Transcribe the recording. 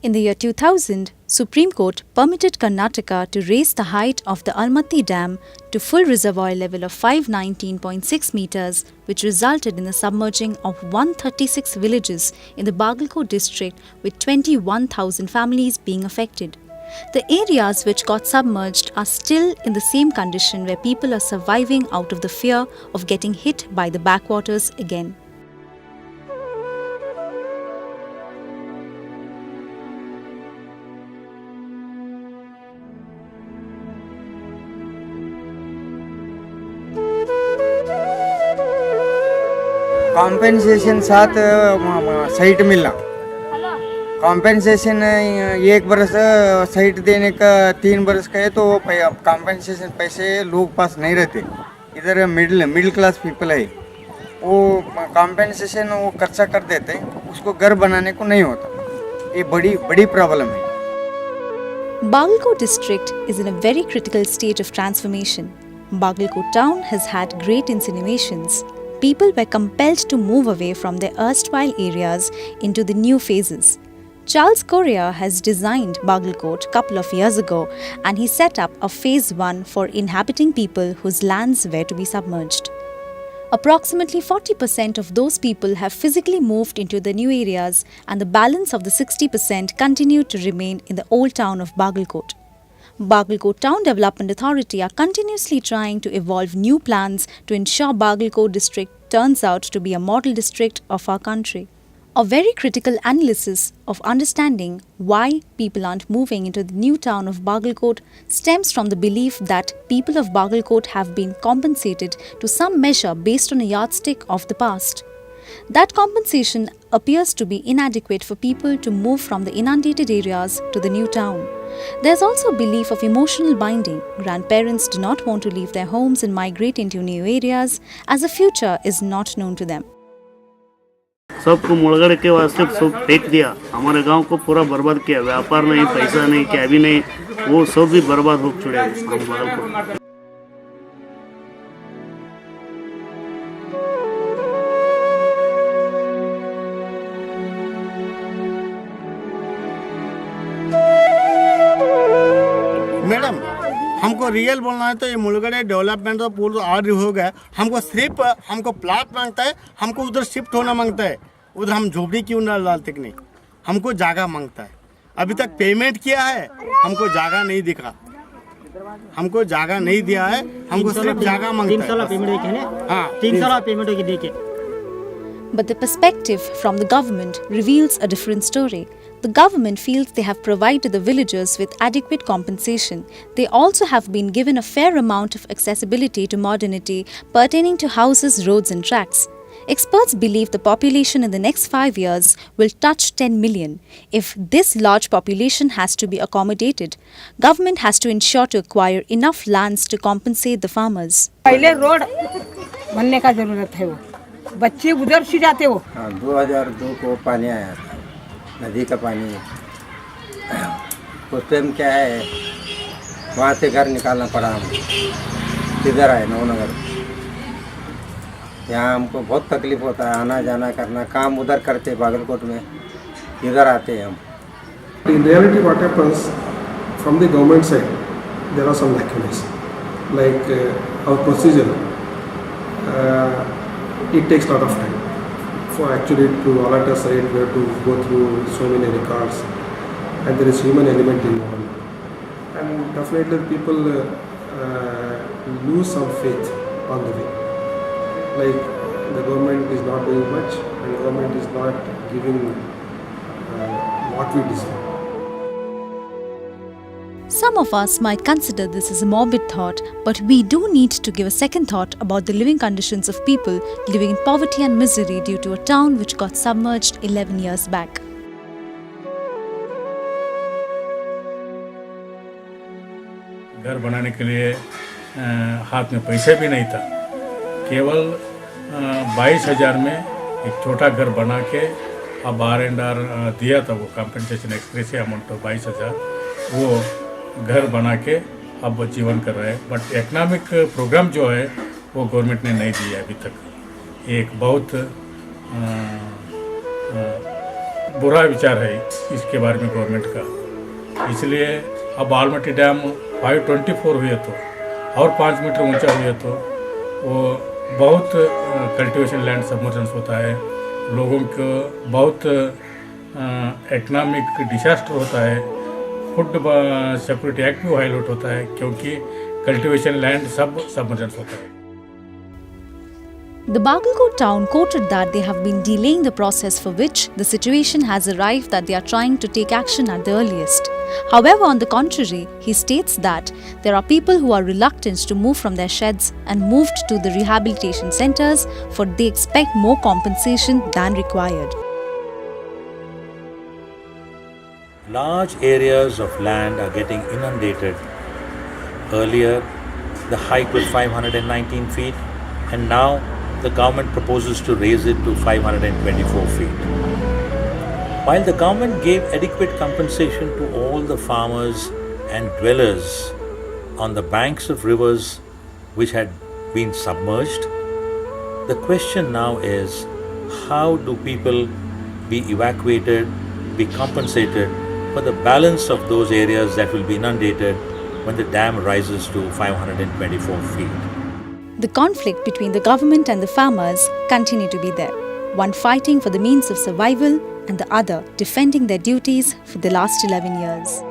In the year 2000, Supreme Court permitted Karnataka to raise the height of the Almaty Dam to full reservoir level of 519.6 meters, which resulted in the submerging of 136 villages in the Bagalkot district with 21,000 families being affected. The areas which got submerged are still in the same condition where people are surviving out of the fear of getting hit by the backwaters again. Compensation साथ site मिलना, compensation 1 बरस site देने का 3 बरस का है तो compensation पैसे लोग पास नहीं रहते। इधर मिडिल क्लास पीपल है, वो कॉम्पेंसेशन वो खर्चा कर देते, उसको घर बनाने को नहीं होता। ये बड़ी प्रॉब्लम है। Bagalkot district is in a very critical stage of transformation. Bagalkot town has had great insinuations. People were compelled to move away from their erstwhile areas into the new phases. Charles Correa has designed Bagalkot a couple of years ago, and he set up a phase 1 for inhabiting people whose lands were to be submerged. Approximately 40% of those people have physically moved into the new areas, and the balance of the 60% continue to remain in the old town of Bagalkot. Bagalkot Town Development Authority are continuously trying to evolve new plans to ensure Bagalkot district turns out to be a model district of our country. A very critical analysis of understanding why people aren't moving into the new town of Bagalkot stems from the belief that people of Bagalkot have been compensated to some measure based on a yardstick of the past. That compensation appears to be inadequate for people to move from the inundated areas to the new town. There's also a belief of emotional binding. Grandparents do not want to leave their homes and migrate into new areas as the future is not known to them. सबको मुड़गड़ के वास्ते सब फेंक दिया, हमारे गांव को पूरा बर्बाद किया। व्यापार नहीं, पैसा नहीं, क्या भी नहीं, वो सब भी बर्बाद हो चुके। मैडम, हमको रियल बोलना है तो ये मुलगड़े डेवलपमेंट तो पूरा और हो गया। हमको प्लाट मांगता है, हमको उधर शिफ्ट होना मांगता है। उधर हम झोपड़ी क्यों ना डालते कि नहीं, हमको जगह मांगता है। अभी तक पेमेंट किया है, हमको जगह नहीं दिखा, हमको जगह नहीं दिया है, हमको सिर्फ जगह मांगता है। 3 साल पेमेंट है ना? हाँ, 3 साल पेमेंट होगी देखे। But the perspective from the government reveals a different story. The government feels they have provided the villagers with adequate compensation. They also have been given a fair amount of accessibility to modernity pertaining to houses, roads and tracks. Experts believe the population in the next 5 years will touch 10 million. If this large population has to be accommodated, government has to ensure to acquire enough lands to compensate the farmers. पहले road बनने का जरूरत है, वो बच्चे उधर से जाते हो। 2002 को पानी आया था, नदी का पानी। उस टाइम क्या है, वहाँ से घर निकालना पड़ा हमको। इधर आए नवनगर, यहाँ हमको बहुत तकलीफ होता है, आना जाना करना। काम उधर करते बागलकोट में, इधर आते हैं हम। In reality, what happens from the government side, there are some lacunae, like our procedure. It takes a lot of time. For actually to alert a site, we have to go through so many records, and there is human element involved. And definitely people lose some faith on the way. Like the government is not doing much, and government is not giving what we deserve. Some of us might consider this as a morbid thought, but we do need to give a second thought about the living conditions of people living in poverty and misery due to a town which got submerged 11 years back. घर बनाने के लिए हाथ में पैसे भी नहीं था। केवल 22,000 में एक छोटा घर बना के अब R&R दिया था, वो कॉम्पेंसेशन एक्सप्रेस अमाउंट 22,000, वो घर बना के अब वो जीवन कर रहे हैं। बट इकोनॉमिक प्रोग्राम जो है वो गवर्नमेंट ने नहीं दिया अभी तक। एक बहुत बुरा विचार है इसके बारे में गवर्नमेंट का। इसलिए अब बालमती डैम 524 हुए तो और 5 मीटर ऊंचा हुए तो वो बहुत कल्टीवेशन लैंड सबमर्जेंस होता है, लोगों को बहुत इकोनॉमिक डिजास्टर होता है, फूड सिक्योरिटी एक्ट भी वायलेट होता है क्योंकि कल्टीवेशन लैंड सब सबमर्जेंस होता है। The Bagalkot town quoted that they have been delaying the process for which the situation has arrived that they are trying to take action at the earliest. However, on the contrary, he states that there are people who are reluctant to move from their sheds and moved to the rehabilitation centers for they expect more compensation than required. Large areas of land are getting inundated. Earlier, the height was 519 feet and now the government proposes to raise it to 524 feet. While the government gave adequate compensation to all the farmers and dwellers on the banks of rivers which had been submerged, the question now is how do people be evacuated, be compensated for the balance of those areas that will be inundated when the dam rises to 524 feet. The conflict between the government and the farmers continue to be there, one fighting for the means of survival and the other defending their duties for the last 11 years.